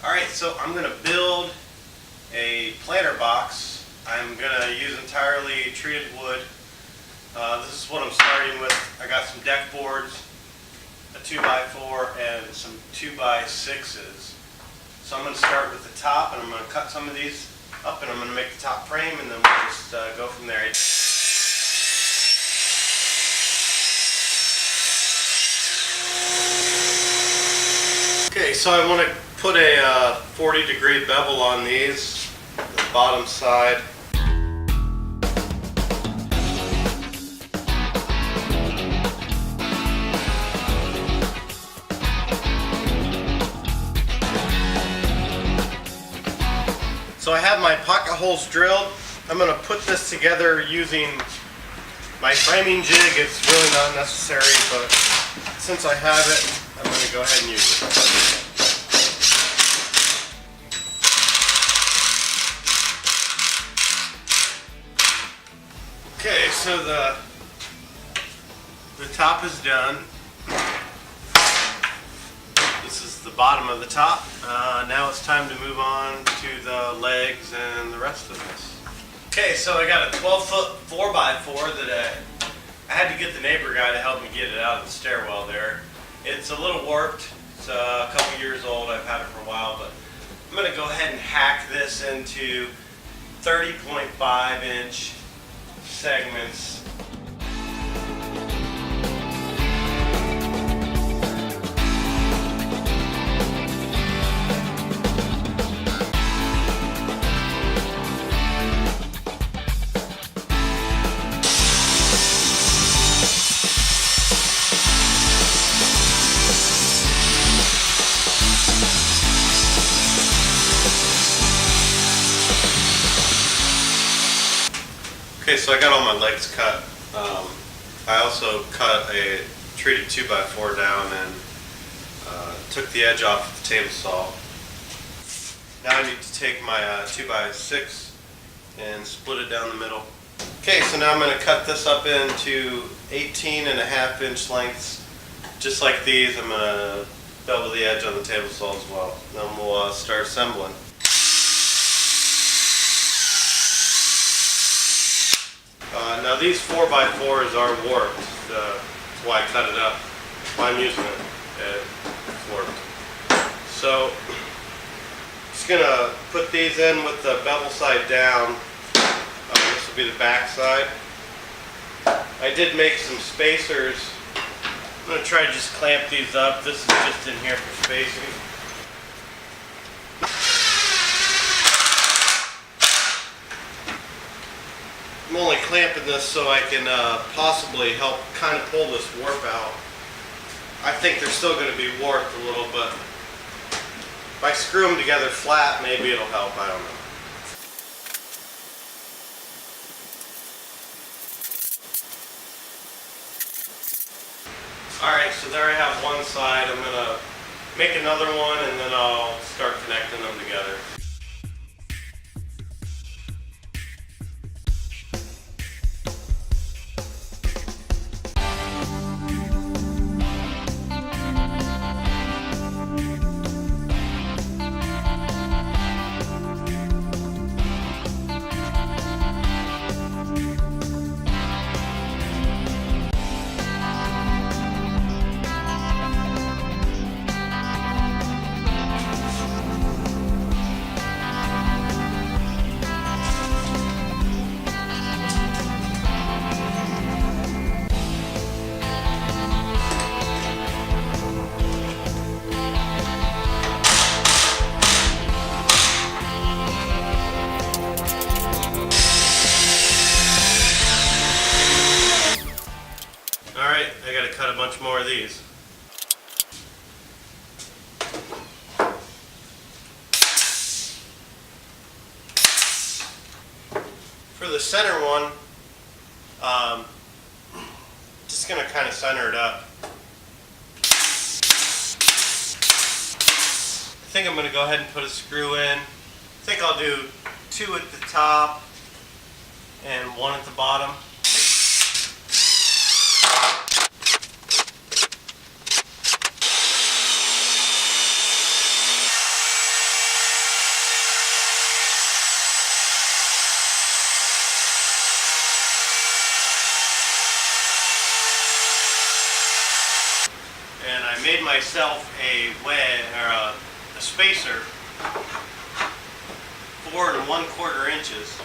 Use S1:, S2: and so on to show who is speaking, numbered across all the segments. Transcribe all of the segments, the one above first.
S1: Alright, so I'm going to build a planter box. I'm going to use entirely treated wood. This is what I'm starting with. I got some deck boards, a 2x4, and some 2x6s. So I'm going to start with the top, and I'm going to cut some of these up, and I'm going to make the top frame, and then we'll just go from there. Okay, so I want to put a 40-degree bevel on these, the bottom side. So I have my pocket holes drilled. I'm going to put this together using my framing jig. It's really not necessary, but since I have it, I'm going to go ahead and use it. Okay, so the top is done. This is the bottom of the top. Now it's time to move on to the legs and the rest of this. Okay, so I got a 12-foot 4x4 that I had to get the neighbor guy to help me get it out of the stairwell there. It's a little warped. It's a couple years old. I've had it for a while, but I'm going to go ahead and hack this into 30.5-inch segments. Okay, so I got all my legs cut. I also cut a treated 2x4 down and took the edge off with the table saw. Now I need to take my 2x6 and split it down the middle. Okay, so now I'm going to cut this up into 18.5-inch lengths. Just like these, I'm going to bevel the edge on the table saw as well. Then we'll start assembling. Now these 4x4s are warped. That's why I cut it up. Why I'm using it. It's warped. So, just gonna put these in with the bevel side down. This will be the back side. I did make some spacers. I'm gonna try to just clamp these up. This is just in here for spacing. I'm only clamping this so I can possibly help kind of pull this warp out. I think they're still going to be warped a little, but if I screw them together flat, maybe it'll help. I don't know. Alright, so there I have one side. I'm going to make another one and then I'll start connecting them together. Alright, I gotta cut a bunch more of these. For the center one, just gonna kind of center it up. I think I'm gonna go ahead and put a screw in. I think I'll do 2 at the top and 1 at the bottom. myself a wedge or a spacer, 4 1/4 inches.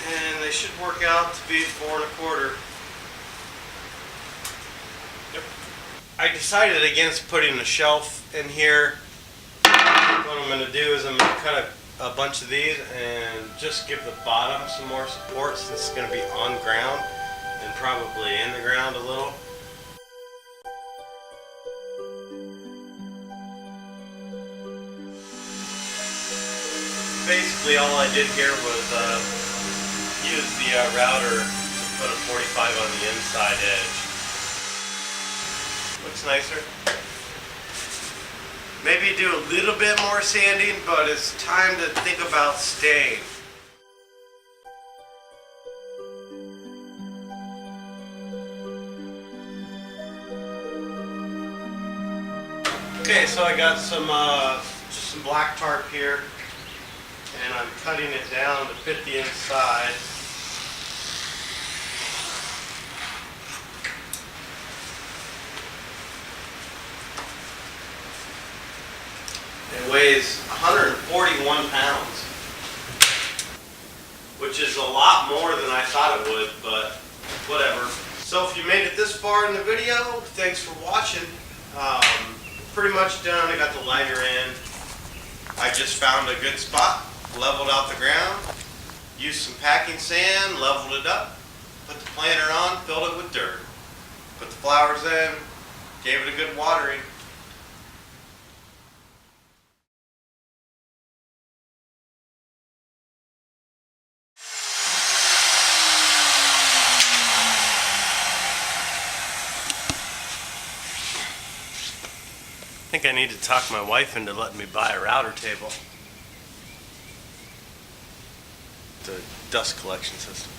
S1: And they should work out to be 4 1/4. Yep. I decided against putting a shelf in here. What I'm going to do is I'm going to cut a bunch of these and just give the bottom some more support since it's going to be on ground and probably in the ground a little. Basically all I did here was use the router to put a 45 on the inside edge. Looks nicer. Maybe do a little bit more sanding, but it's time to think about stain. Okay, so I got some just some black tarp here, and I'm cutting it down to fit the inside. It weighs 141 pounds, which is a lot more than I thought it would, but whatever. So if you made it this far in the video, thanks for watching. Pretty much done. I got the liner in. I just found a good spot, leveled out the ground, used some packing sand, leveled it up, put the planter on, filled it with dirt, put the flowers in, gave it a good watering. I think I need to talk my wife into letting me buy a router table. The dust collection system.